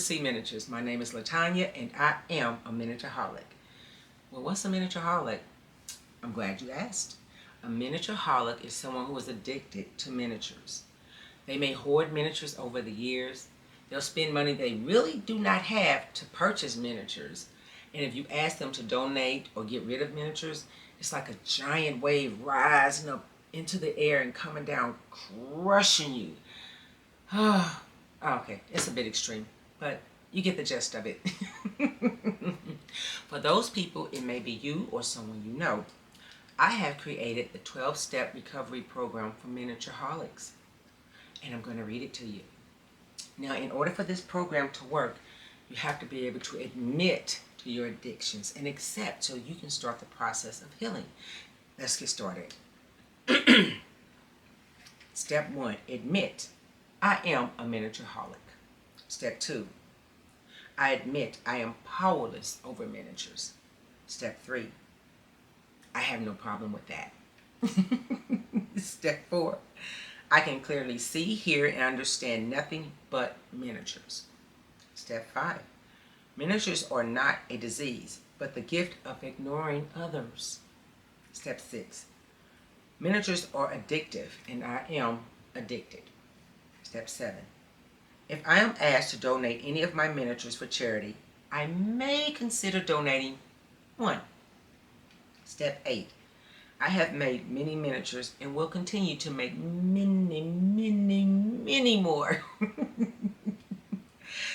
see miniatures. My name is Latanya and I am a miniature-holic. Well, what's a miniature-holic? I'm glad you asked. A miniature-holic is someone who is addicted to miniatures. They may hoard miniatures over the years. They'll spend money they really do not have to purchase miniatures. And if you ask them to donate or get rid of miniatures, it's like a giant wave rising up into the air and coming down, crushing you. Okay, it's a bit extreme, but you get the gist of it. For those people, it may be you or someone you know. I have created the 12-step recovery program for miniature-holics, and I'm going to read it to you. Now, in order for this program to work, you have to be able to admit to your addictions and accept so you can start the process of healing. Let's get started. Step 1, admit. I am a miniature-holic. Step 2, I admit I am powerless over miniatures. Step 3, I have no problem with that. Step 4, I can clearly see, hear, and understand nothing but miniatures. Step 5, miniatures are not a disease, but the gift of ignoring others. Step 6, miniatures are addictive, and I am addicted. Step 7, if I am asked to donate any of my miniatures for charity, I may consider donating one. Step 8, I have made many miniatures and will continue to make many more.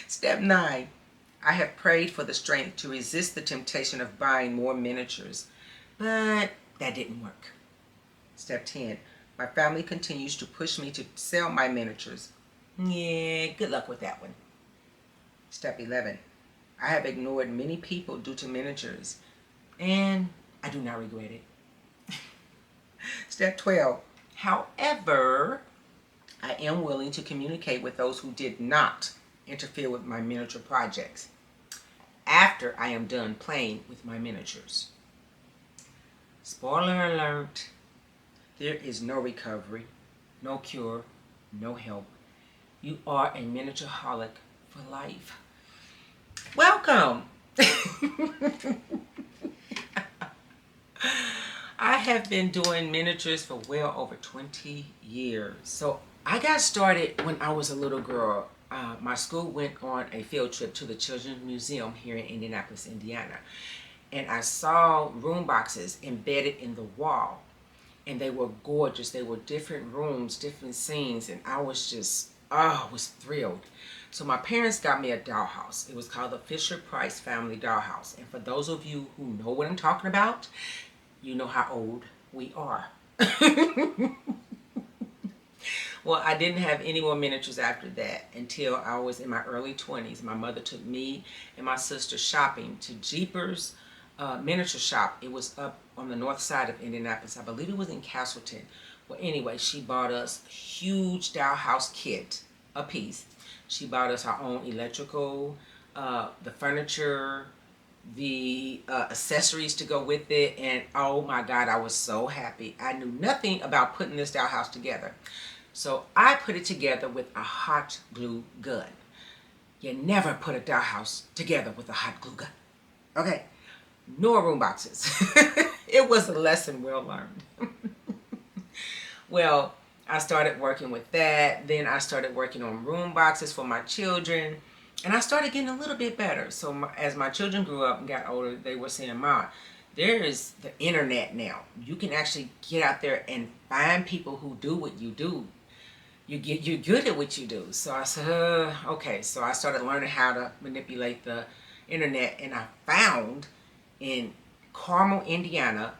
Step 9, I have prayed for the strength to resist the temptation of buying more miniatures, but that didn't work. Step 10, my family continues to push me to sell my miniatures. Yeah, good luck with that one. Step 11, I have ignored many people due to miniatures, and I do not regret it. Step 12, however, I am willing to communicate with those who did not interfere with my miniature projects after I am done playing with my miniatures. Spoiler alert, there is no recovery, no cure, no help. You are a miniature-holic for life. Welcome! I have been doing miniatures for well over 20 years. So I got started when I was a little girl. My school went on a field trip to the Children's Museum here in Indianapolis, Indiana. And I saw room boxes embedded in the wall. And they were gorgeous. They were different rooms, different scenes. And I was just, I was thrilled. So my parents got me a dollhouse. It was called the Fisher-Price Family Dollhouse. And for those of you who know what I'm talking about, you know how old we are. Well, I didn't have any more miniatures after that until I was in my early 20s. My mother took me and my sister shopping to Jeepers Miniature Shop. It was up on the north side of Indianapolis. I believe it was in Castleton. Well, anyway, she bought us a huge dollhouse kit, a piece. She bought us our own electrical, the furniture, the accessories to go with it, and oh my God, I was so happy. I knew nothing about putting this dollhouse together. So I put it together with a hot glue gun. You never put a dollhouse together with a hot glue gun. Okay, nor room boxes. It was a lesson well learned. Well, I started working with that. Then I started working on room boxes for my children. And I started getting a little bit better. So as my children grew up and got older, they were saying, "Ma, there is the internet now. You can actually get out there and find people who do what you do. You're good at what you do." So I said, okay. So I started learning how to manipulate the internet, and I found in Carmel, Indiana,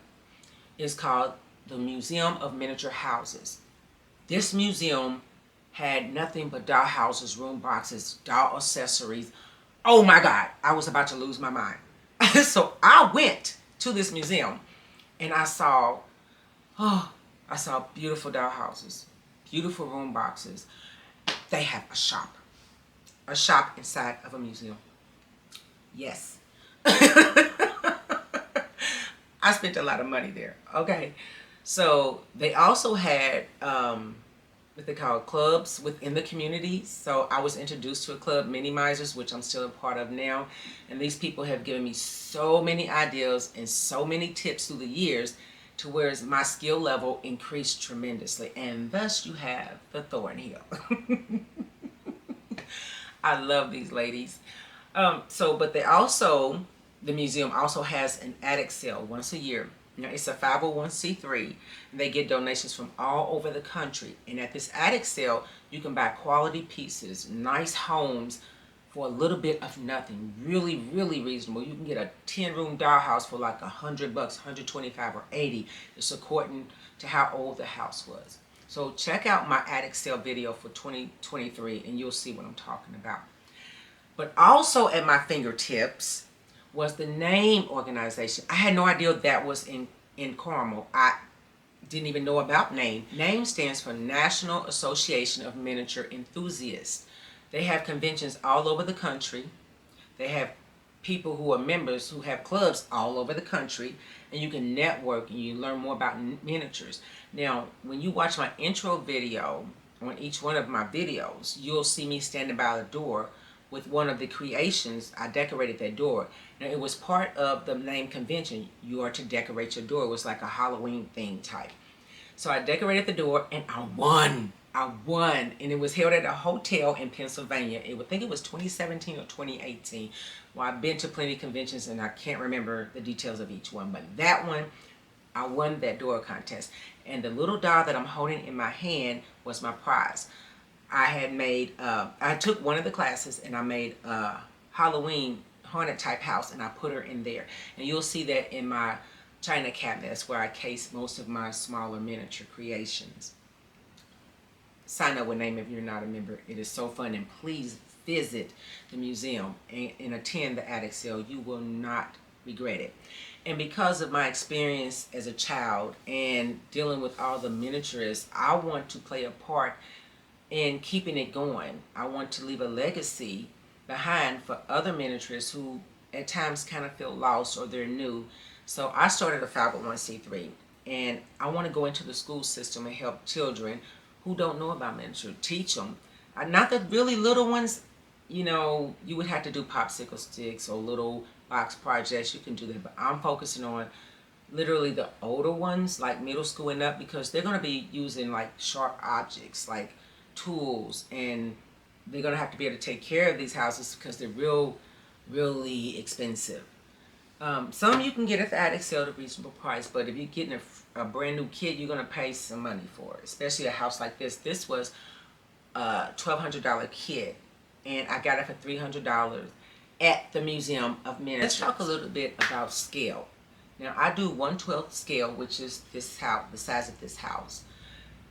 is called the Museum of Miniature Houses. This museum had nothing but doll houses, room boxes, doll accessories. Oh my God, I was about to lose my mind. So I went to this museum and I saw beautiful doll houses, beautiful room boxes. They have a shop inside of a museum. Yes. I spent a lot of money there. Okay. So they also had, what they call clubs within the community. So I was introduced to a club, Minimizers, which I'm still a part of now. And these people have given me so many ideas and so many tips through the years to where my skill level increased tremendously. And thus you have the Thornhill. I love these ladies. But the museum also has an attic sale once a year. Now, it's a 501c3, and they get donations from all over the country. And at this attic sale, you can buy quality pieces, nice homes for a little bit of nothing. Really, really reasonable. You can get a 10-room dollhouse for like $100, 125 or 80. It's according to how old the house was. So check out my attic sale video for 2023, and you'll see what I'm talking about. But also at my fingertips was the N.A.M.E organization. I had no idea that was in Carmel. I didn't even know about N.A.M.E. N.A.M.E stands for National Association of Miniature Enthusiasts. They have conventions all over the country. They have people who are members who have clubs all over the country, and you can network and you learn more about miniatures. Now, when you watch my intro video on each one of my videos, you'll see me standing by the door with one of the creations. I decorated that door. Now, it was part of the N.A.M.E convention. You are to decorate your door. It was like a Halloween theme type. So I decorated the door, and I won. And it was held at a hotel in Pennsylvania. I think it was 2017 or 2018. Well, I've been to plenty of conventions, and I can't remember the details of each one. But that one, I won that door contest. And the little doll that I'm holding in my hand was my prize. I had made, I took one of the classes and I made a Halloween haunted type house, and I put her in there. And you'll see that in my china cabinet. That's where I case most of my smaller miniature creations. Sign up with N.A.M.E if you're not a member. It is so fun, and please visit the museum and attend the attic sale. You will not regret it. And because of my experience as a child and dealing with all the miniaturists, I want to play a part in keeping it going. I want to leave a legacy behind for other miniaturists who at times kind of feel lost or they're new. So I started a 501c3, and I want to go into the school system and help children who don't know about miniature, teach them. Not the really little ones, you know, you would have to do popsicle sticks or little box projects. You can do that, but I'm focusing on literally the older ones, like middle school and up, because they're going to be using like sharp objects, like tools, and they're going to have to be able to take care of these houses because they're really expensive. Some you can get at the attic sale at a reasonable price, but if you're getting a brand new kit, you're going to pay some money for it, especially a house like this. This was a $1,200 kit, and I got it for $300 at the Museum of Miniatures. Let's talk a little bit about scale. Now, I do 1/12 scale, which is this house, the size of this house.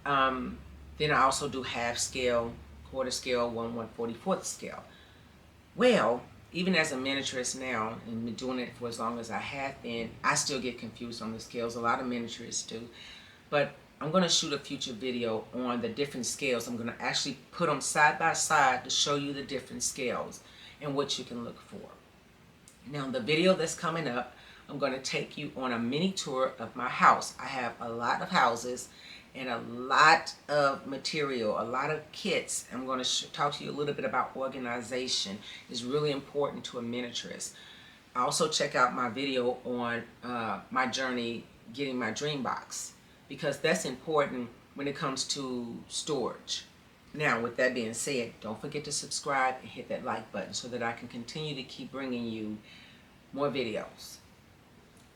Then I also do half scale, quarter scale, 1/144 scale. Well, even as a miniaturist now, and been doing it for as long as I have been, I still get confused on the scales. A lot of miniaturists do. But I'm going to shoot a future video on the different scales. I'm going to actually put them side by side to show you the different scales and what you can look for. Now, the video that's coming up, I'm going to take you on a mini tour of my house. I have a lot of houses and a lot of material, a lot of kits. I'm going to talk to you a little bit about organization. It's really important to a miniaturist. Also check out my video on my journey getting my dream box, because that's important when it comes to storage. Now, with that being said, don't forget to subscribe and hit that like button so that I can continue to keep bringing you more videos.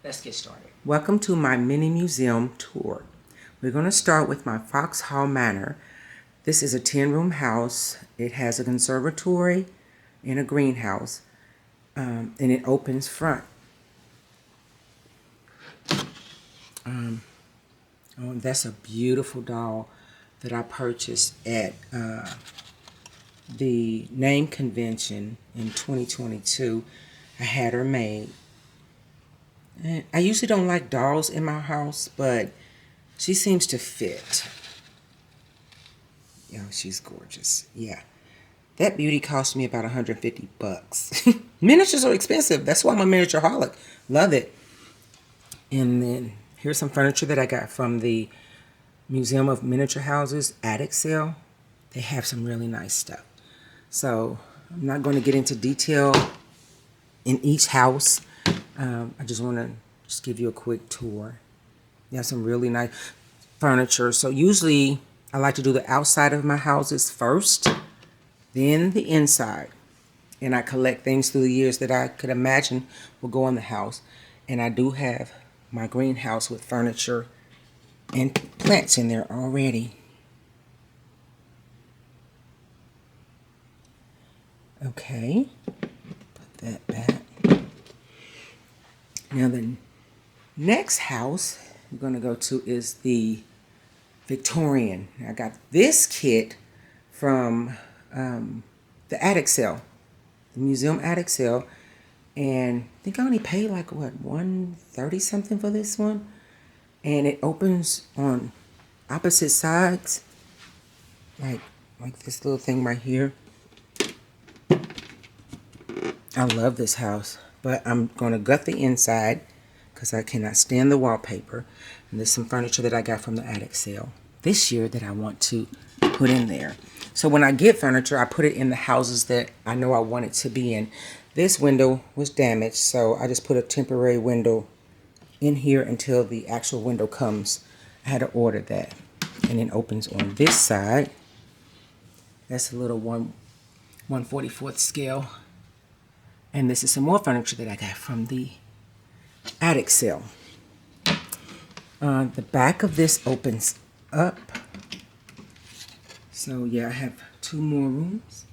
Let's get started. Welcome to my mini museum tour. We're going to start with my Foxhall Manor. This is a 10-room house. It has a conservatory and a greenhouse, and it opens front. Oh, that's a beautiful doll that I purchased at the N.A.M.E convention in 2022. I had her made. And I usually don't like dolls in my house, but she seems to fit. You know, she's gorgeous. Yeah. That beauty cost me about $150. Miniatures are expensive. That's why I'm a miniature-holic. Love it. And then here's some furniture that I got from the Museum of Miniature Houses attic sale. They have some really nice stuff. So I'm not going to get into detail in each house. I just want to just give you a quick tour. They have some really nice furniture. So usually I like to do the outside of my houses first, then the inside. And I collect things through the years that I could imagine will go in the house. And I do have my greenhouse with furniture and plants in there already. Okay, put that back. Now the next house I'm going to go to is the Victorian. I got this kit from the attic sale, the museum attic sale, and I think I only paid like what, $130 something for this one, and it opens on opposite sides, like this little thing right here. I love this house, but I'm going to gut the inside because I cannot stand the wallpaper. And there's some furniture that I got from the attic sale this year that I want to put in there. So when I get furniture, I put it in the houses that I know I want it to be in. This window was damaged, so I just put a temporary window in here until the actual window comes. I had to order that. And it opens on this side. That's a little 1/44 scale. And this is some more furniture that I got from the attic sale. The back of this opens up. So yeah, I have 2 more rooms.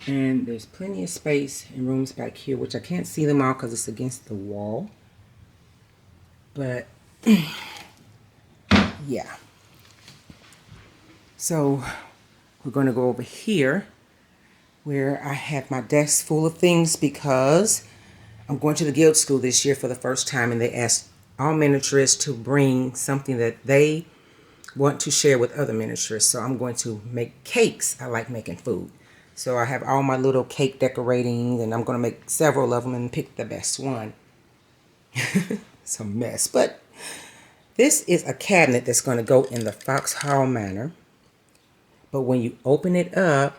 And there's plenty of space and rooms back here, which I can't see them all because it's against the wall. But yeah. So we're going to go over here where I have my desk full of things because I'm going to the Guild School this year for the first time, and they asked all miniaturists to bring something that they want to share with other miniaturists. So I'm going to make cakes. I like making food. So I have all my little cake decorating, and I'm going to make several of them and pick the best one. It's a mess, but this is a cabinet that's going to go in the Foxhall Manor. But when you open it up,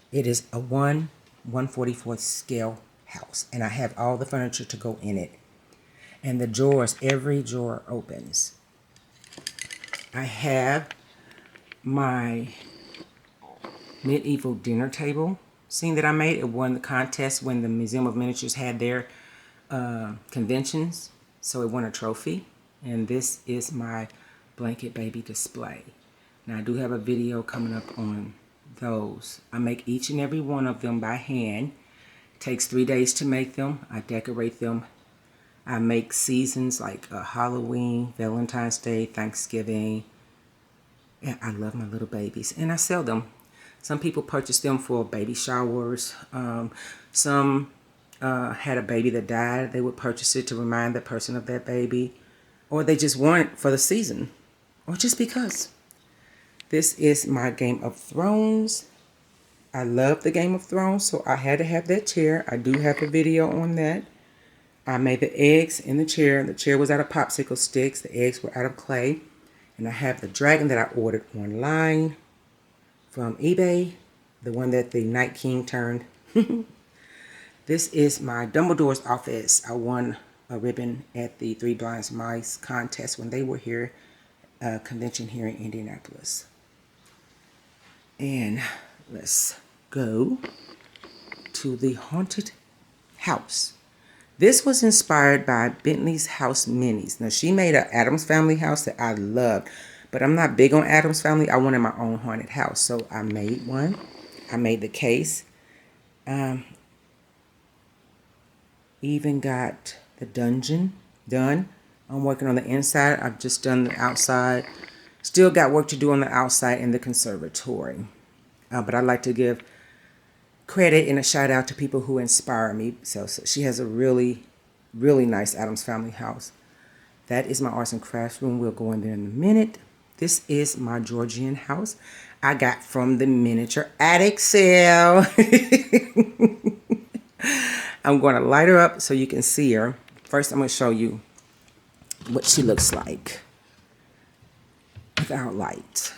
it is a 1/144 scale house, and I have all the furniture to go in it. And the drawers, every drawer opens. I have my medieval dinner table scene that I made. It won the contest when the Museum of Miniatures had their conventions, so it won a trophy. And this is my blanket baby display. Now I do have a video coming up on those. I make each and every one of them by hand. It takes 3 days to make them. I decorate them. I make seasons like Halloween, Valentine's Day, Thanksgiving. And I love my little babies, and I sell them. Some people purchase them for baby showers. Some had a baby that died. They would purchase it to remind that person of that baby, or they just want it for the season, or just because. This is my Game of Thrones. I love the Game of Thrones, so I had to have that chair. I do have a video on that. I made the eggs in the chair. The chair was out of popsicle sticks. The eggs were out of clay. And I have the dragon that I ordered online from eBay. The one that the Night King turned. This is my Dumbledore's office. I won a ribbon at the Three Blind Mice contest when they were here, convention here in Indianapolis. And let's go to the haunted house. This was inspired by Bentley's House Minis. Now, she made an Addams Family house that I loved, but I'm not big on Addams Family. I wanted my own haunted house, so I made one. I made the case. Even got the dungeon done. I'm working on the inside. I've just done the outside. Still got work to do on the outside in the conservatory. But I'd like to give credit and a shout out to people who inspire me. So she has a really, really nice Addams Family house. That is my arts and crafts room. We'll go in there in a minute. This is my Georgian house I got from the miniature attic sale. I'm going to light her up so you can see her. First, I'm going to show you what she looks like without light.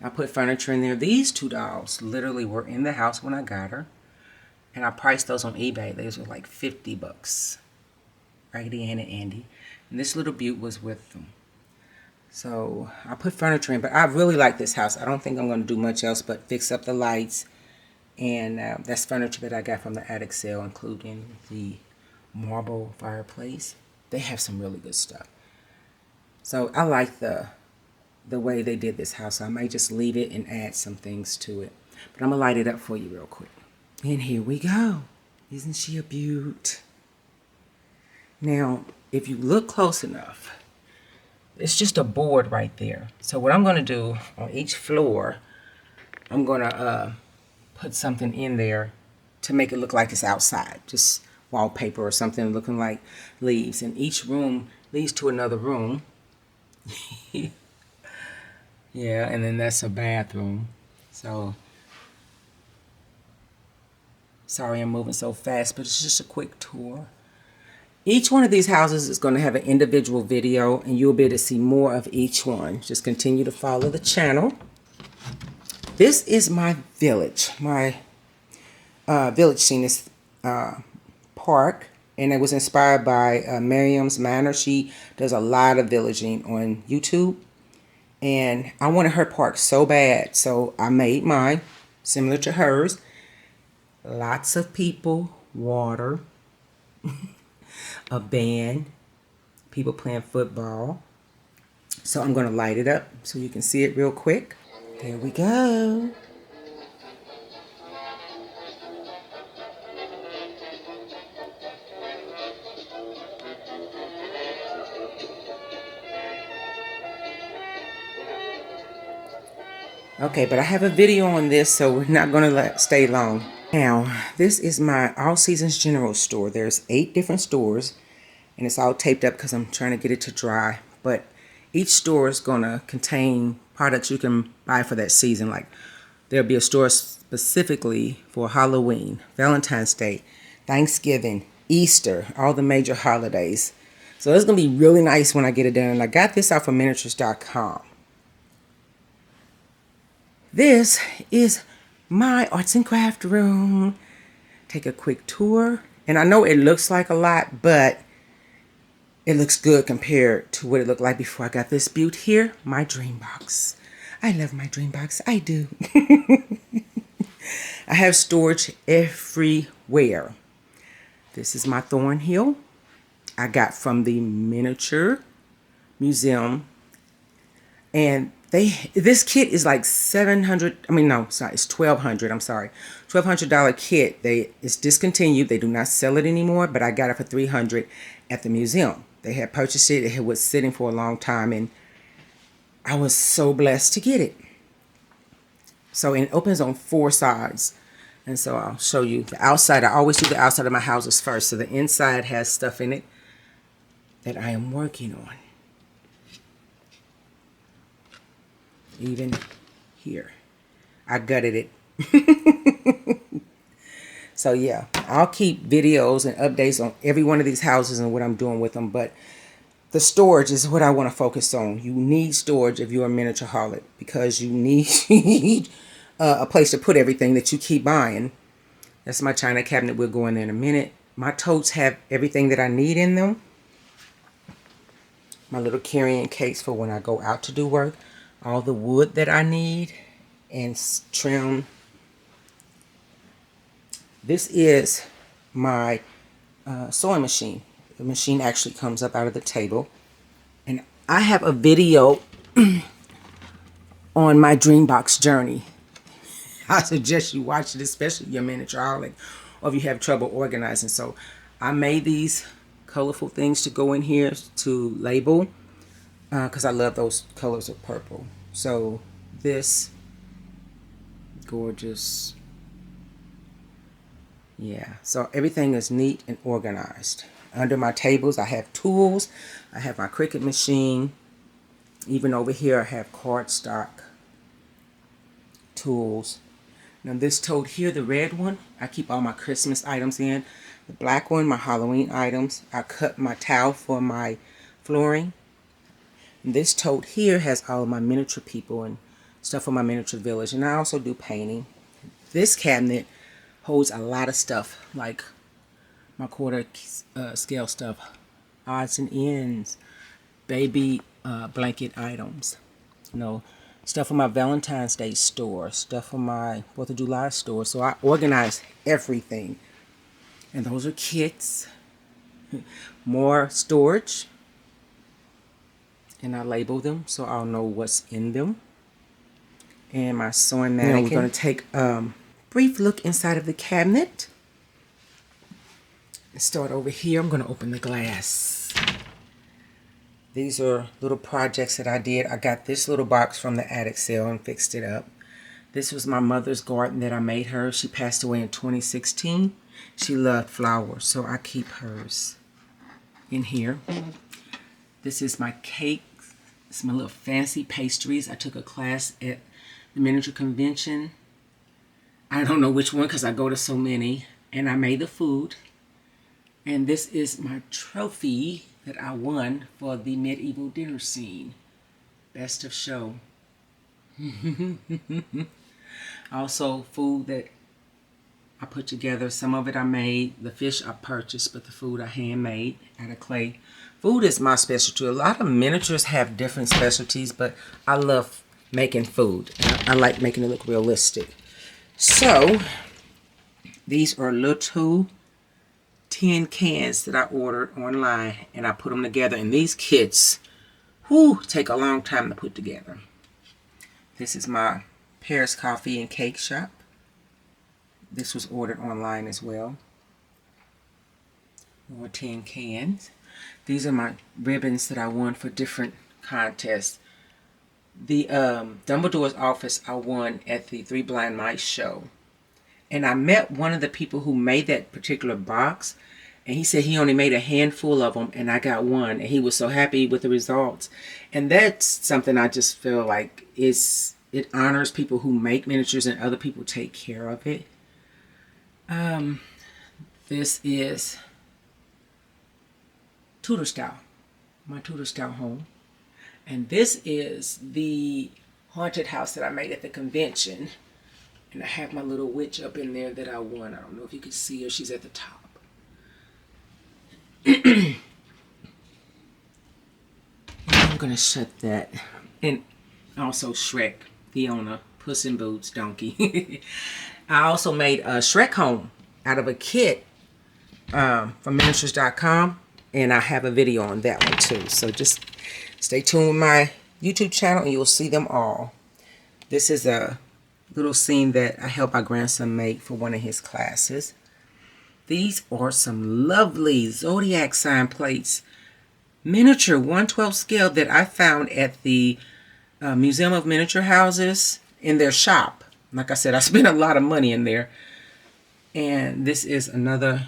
I put furniture in there. These two dolls literally were in the house when I got her. And I priced those on eBay. Those were like 50 bucks. Raggedy Ann and Andy. And this little beaut was with them. So I put furniture in, but I really like this house. I don't think I'm going to do much else but fix up the lights. And that's furniture that I got from the attic sale, including the marble fireplace. They have some really good stuff. So I like the way they did this house. So I might just leave it and add some things to it. But I'm going to light it up for you real quick. And here we go. Isn't she a beaut? Now, if you look close enough, it's just a board right there. So what I'm going to do on each floor, I'm going to put something in there to make it look like it's outside. Just wallpaper or something looking like leaves. And each room leads to another room. Yeah, and then that's a bathroom. So, sorry I'm moving so fast, but it's just a quick tour. Each one of these houses is going to have an individual video, and you'll be able to see more of each one. Just continue to follow the channel. This is my village. My village scene is park, and it was inspired by Miriam's Manor. She does a lot of villaging on YouTube, and I wanted her park so bad, so I made mine similar to hers. Lots of people, water, a band, people playing football. So I'm going to light it up so you can see it real quick. There we go. Okay, but I have a video on this, so we're not going to stay long. Now, this is my All Seasons General Store. There's 8 different stores, and it's all taped up because I'm trying to get it to dry. But each store is going to contain products you can buy for that season. Like, there'll be a store specifically for Halloween, Valentine's Day, Thanksgiving, Easter, all the major holidays. So it's going to be really nice when I get it done. And I got this off of miniatures.com. This is my arts and craft room. Take a quick tour. And I know it looks like a lot, but it looks good compared to what it looked like before I got this beaut here. My dream box. I love my dream box. I do. I have storage everywhere. This is my Thornhill. I got from the Miniature Museum. And this kit is like $700. I mean, no, sorry, it's $1,200. I'm sorry, $1,200 kit. It's discontinued. They do not sell it anymore. But I got it for $300 at the museum. They had purchased it. It was sitting for a long time, and I was so blessed to get it. So it opens on 4 sides, and so I'll show you the outside. I always do the outside of my houses first, so the inside has stuff in it that I am working on. Even here, I gutted it. So yeah, I'll keep videos and updates on every one of these houses and what I'm doing with them, but the storage is what I want to focus on. You need storage if you're a miniature-holic, because you need a place to put everything that you keep buying. That's my china cabinet. We'll go in there in a minute. My totes have everything that I need in them. My little carrying case for when I go out to do work. All the wood that I need and trim. This is my sewing machine. The machine actually comes up out of the table. And I have a video on my Dreambox journey. I suggest you watch it, especially if you're a miniature-holic or if you have trouble organizing. So I made these colorful things to go in here to label. Because I love those colors of purple. So this gorgeous, yeah, so everything is neat and organized. Under my tables I have tools. I have my Cricut machine. Even over here I have cardstock tools. Now this tote here, the red one, I keep all my Christmas items in. The black one, my Halloween items. I cut my towel for my flooring. And this tote here has all of my miniature people and stuff for my miniature village. And I also do painting. This cabinet holds a lot of stuff, like my quarter scale stuff, odds and ends, baby blanket items, you know, stuff for my Valentine's Day store, stuff for my 4th of July store. So I organize everything. And those are kits, more storage, and I label them so I'll know what's in them. And my sewing mannequin. Now we're going to take a brief look inside of the cabinet. Start over here. I'm going to open the glass. These are little projects that I did. I got this little box from the attic sale and fixed it up. This was my mother's garden that I made her. She passed away in 2016. She loved flowers, so I keep hers in here. This is my cake. It's my little fancy pastries. I took a class at the miniature convention. I don't know which one because I go to so many. And I made the food. And this is my trophy that I won for the medieval dinner scene. Best of show. Also, food that I put together. Some of it I made. The fish I purchased, but the food I handmade out of clay. Food is my specialty. A lot of miniatures have different specialties, but I love making food. I like making it look realistic. So, these are little tin cans that I ordered online, and I put them together. And these kits, take a long time to put together. This is my Paris coffee and cake shop. This was ordered online as well. More tin cans. These are my ribbons that I won for different contests. The Dumbledore's office I won at the Three Blind Mice show. And I met one of the people who made that particular box. And he said he only made a handful of them, and I got one. And he was so happy with the results. And that's something I just feel like it honors people who make miniatures and other people take care of it. This is Tudor style, my Tudor style home. And this is the haunted house that I made at the convention. And I have my little witch up in there that I won. I don't know if you can see her. She's at the top. I'm going to shut that. And also Shrek, Fiona, Puss in Boots, Donkey. I also made a Shrek home out of a kit from miniatures.com. And I have a video on that one too. So just stay tuned with my YouTube channel and you'll see them all. This is a little scene that I helped my grandson make for one of his classes. These are some lovely zodiac sign plates. Miniature 1/12 scale that I found at the Museum of Miniature Houses in their shop. Like I said, I spent a lot of money in there. And this is another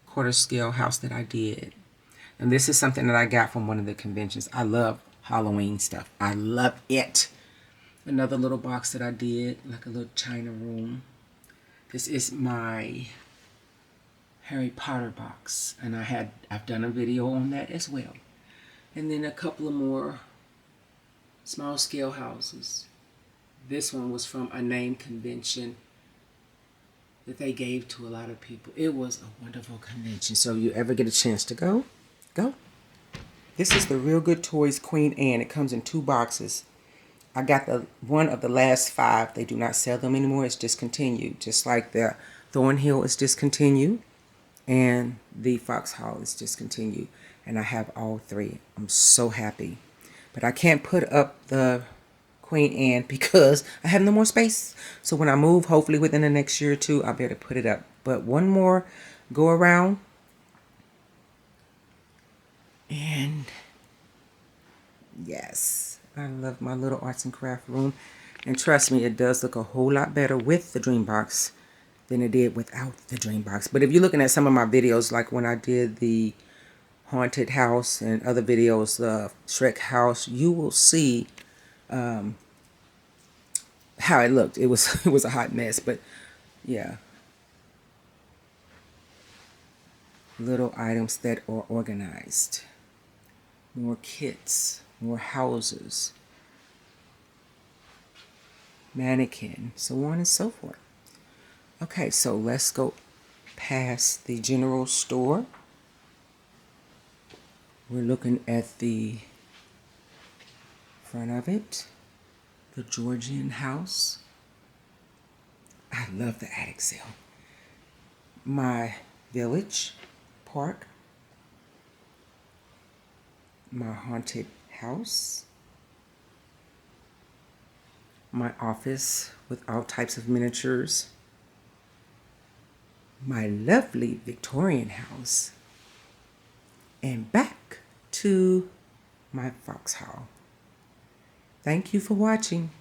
quarter scale house that I did. And this is something that I got from one of the conventions. I love Halloween stuff. I love it. Another little box that I did, like a little china room. This is my Harry Potter box. And I've done a video on that as well. And then a couple of more small scale houses. This one was from a N.A.M.E convention that they gave to a lot of people. It was a wonderful convention. So if you ever get a chance to go, go. This is the Real Good Toys Queen Anne. It comes in 2 boxes. I got the one of the last 5. They do not sell them anymore. It's discontinued. Just like the Thornhill is discontinued and the Foxhall is discontinued. And I have all 3. I'm so happy. But I can't put up the Queen Anne because I have no more space. So when I move, hopefully within the next year or 2, I'll be able to put it up. But one more go around. And yes, I love my little arts and craft room. And trust me, it does look a whole lot better with the dream box than it did without the dream box. But if you're looking at some of my videos, like when I did the haunted house and other videos, Shrek house, you will see how it looked. It was a hot mess, but yeah. Little items that are organized. more kits, more houses, mannequin, so on and so forth. Okay, so let's go past the general store. We're looking at the front of it, the Georgian house. I love the attic sale. My village park, my haunted house, my office with all types of miniatures, my lovely Victorian house, and back to my foxhole. Thank you for watching.